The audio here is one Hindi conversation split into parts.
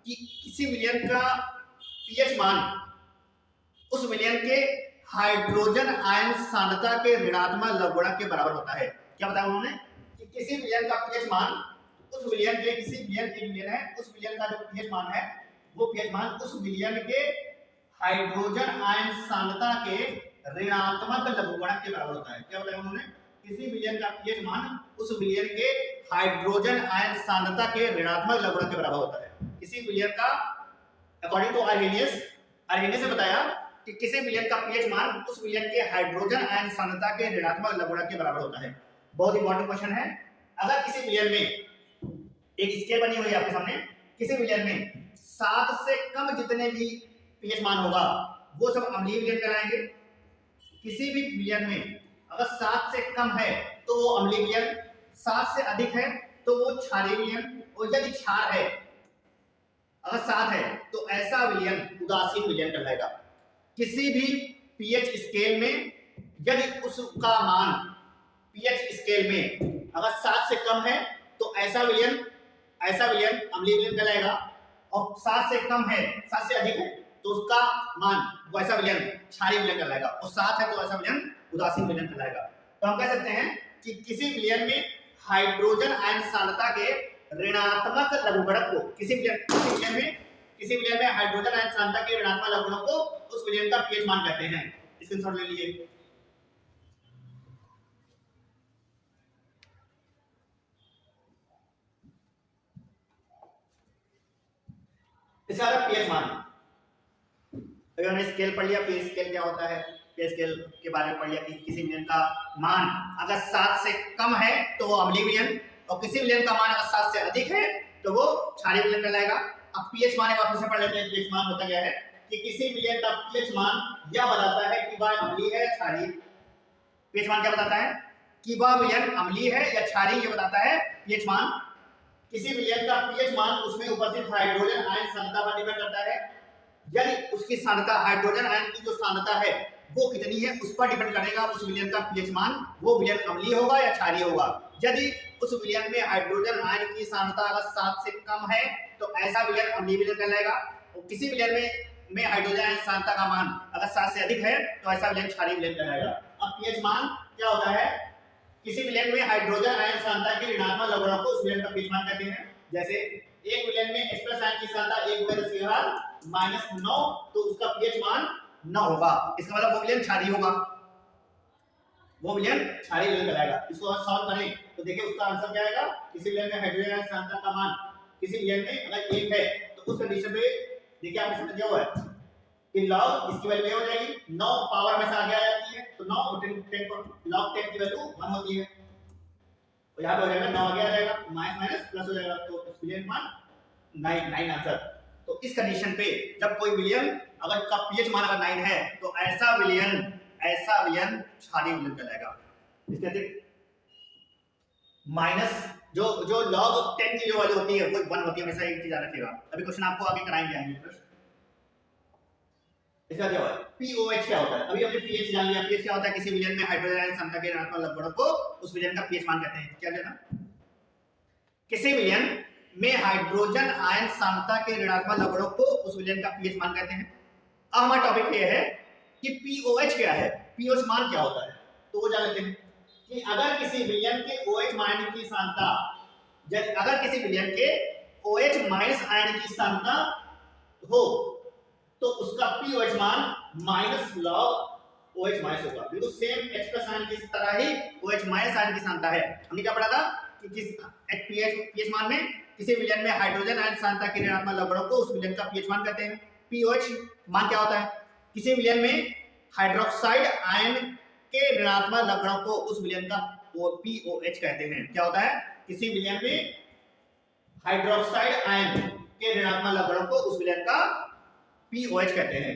कि किसी विलयन का पीएच मान उस विलयन के हाइड्रोजन आयन सांद्रता के ऋणात्मक लघुगणक के बराबर होता है। क्या बताया उन्होंने कि किसी विलयन का पीएच मान उस विलयन के किसी विलयन एक विलयन है, उस विलयन का जो पीएच मान है वो पीएच मान उस विलयन के हाइड्रोजन आयन सांद्रता के ऋणात्मक लघुगणक के बराबर होता है। क्या बताया उन्होंने? किसी विलयन का पीएच मान उस विलयन के हाइड्रोजन आयन सांद्रता के ऋणात्मक लघुगणक के बराबर होता है। किसी विलयन का अकॉर्डिंग टू आर्हेनियस ने बताया कि किसी विलयन का पीएच मान उस विलयन के हाइड्रोजन आयन सांद्रता के ऋणात्मक लघुगणक के बराबर होता है। बहुत इंपॉर्टेंट क्वेश्चन है। अगर किसी विलयन में एक स्केल बनी हुई है आपके सामने, किसी विलयन में 7 से कम जितने भी पीएच मान होगा वो सब अम्लीय विलयन कहलाएंगे। किसी भी विलयन में अगर 7 से कम है तो वो अम्लीय विलयन, 7 से अधिक है तो वो क्षारीय विलयन, और यदि क्षार है अगर 7 है तो ऐसा विलयन उदासीन विलयन कहलाएगा। किसी भी पीएच स्केल में यदि उसका मान पीएच स्केल में अगर 7 से कम है तो ऐसा विलयन अम्लीय विलयन कहलाएगा, और 7 से कम है, 7 से अधिक है तो उसका मान वैसा विलयन क्षारीय विलयन कहलाएगा, और 7 है तो ऐसा विलयन उदासीन विलयन कहलाएगा। तो हम कह सकते हैं कि किसी विलयन में हाइड्रोजन आयन सांद्रता के ऋणात्मक लघुगणक को किसी विलयन में हाइड्रोजन आयन सांद्रता के ऋणात्मक लघुगणक को उस विलयन का पीएच मान कहते हैं। स्क्रीनशॉट ले लीजिए। इसका पीएच मान अगर हमने स्केल पढ़ लिया, पीएच स्केल क्या होता है, पीएच स्केल के बारे में पढ़ लिया कि किसी विलयन का मान अगर 7 से कम है तो वो अम्लीय विलयन, और किसी विलयन का मान अगर 7 से अधिक है तो वो क्षारीय विलयन कहलाएगा। अब पीएच मान एक बार फिर से पढ़ लेते हैं। पीएच मान होता क्या है कि किसी विलयन का पीएच मान यह बताता है कि वह अम्लीय है या क्षारीय। पीएच मान क्या बताता है कि वह विलयन अम्लीय है या क्षारीय, ये बताता है पीएच मान। किसी विलयन का पीएच मान उसमें उपस्थित हाइड्रोजन आयन सांद्रता पर डिपेंड करता है। यदि उसकी सांद्रता, हाइड्रोजन आयन की जो सांद्रता है वो कितनी है उस पर डिपेंड करेगा उस विलयन का पीएच मान, वो विलयन अम्लीय होगा या क्षारीय होगा। यदि उस विलयन में हाइड्रोजन आयन की सांद्रता अगर 7 से कम है तो ऐसा विलयन अम्लीय विलयन कहलाएगा, और किसी विलयन में हाइड्रोजन आयन सांद्रता का मान अगर 7 से अधिक है तो ऐसा विलयन क्षारीय विलयन कहलाएगा। अब पीएच मान क्या होता है? किसी विलयन में हाइड्रोजन आयन सांद्रता के ऋणात्मक लघुगणक को उस विलयन का पीएच मान कहते हैं। जैसे एक विलयन में H+ आयन की सांद्रता 1 -9 तो उसका पीएच मान 9 होगा। इसका मतलब वो विलयन क्षारीय होगा, वो विलयन क्षारीय विलयन कहलाएगा। इसको अगर सॉल्व करें तो देखिए उसका आंसर क्या आएगा। किसी विलयन में हाइड्रोजन आयन सांद्रता का मान किसी विलयन में अगर 1 है तो उस कंडीशन पे देखिए आपने समझ दिया हुआ है कि log इसकी वैल्यू हो जाएगी 9 पावर में से आगे आ जाती है, तो 9 और 10 log 10 की वैल्यू 1 होती है, तो यहां पे हो जाएगा 9 आगे आ जाएगा, माइनस प्लस हो जाएगा, तो इस विलयन मान 9 आंसर। तो इस कंडीशन पे जब कोई विलयन अगर का पीएच मान अगर 9 है तो ऐसा विलयन क्षारीय विलयन कहलाएगा। इसके माइनस जो log 10 की जो वैल्यू होती है वो 1 होती है, हमेशा एक चीज याद रखिएगा। अभी क्वेश्चन आपको आगे कराएंगे आएंगे प्रश्न। इसका क्या होता है? पीओएच क्या होता है? अभी हमने पीएच जान लिया। पीएच क्या होता है? किसी विलयन में हाइड्रोजन आयन सांद्रता के ऋणात्मक लघुगणक को उस विलयन का पीएच मान कहते हैं। क्या लेना? किसी विलयन में हाइड्रोजन आयन सांद्रता के ऋणात्मक लघुगणक को उस विलयन का पीएच मान कहते हैं। अब हमारा टॉपिक ये है कि पीओएच क्या है, पीओएच मान क्या होता है, तो वो जान लेते हैं कि अगर किसी विलयन के OH माइनस की सांद्रता, अगर किसी विलयन के OH माइनस आयन की सांद्रता हो तो उसका पीओएच मान माइनस log OH माइनस होगा। बिल्कुल सेम H+ आयन की तरह ही OH माइनस आयन की सांद्रता है। हमने क्या पढ़ा था कि किस पीएच मान में किसी विलयन में हाइड्रोजन आयन सांद्रता के ऋणात्मक लघुगणक को उस विलयन का पीएच मान कहते हैं। पीओएच मान क्या होता है? किसी विलयन में हाइड्रोक्साइड आयन के ऋणात्मक लघुगणक को उस विलयन का पीओएच कहते हैं। क्या होता है? किसी विलयन में हाइड्रोक्साइड आयन के ऋणात्मक लघुगणक को उस विलयन का पीओएच कहते हैं।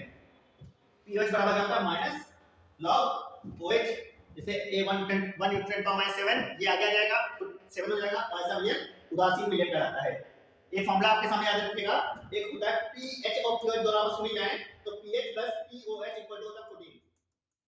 पीओएच बराबर क्या होता है? माइनस log OH, जैसे A1 7 ये आगे आ जाएगा तो 7 हो जाएगा, और ऐसा विलयन उदासीन विलयन कहलाता है। एक फॉर्मूला आपके सामने याद रखिएगा, एक होता है पीएच और पीओएच दोनों सुनी जाए तो pH plus pOH equal to होता है 14।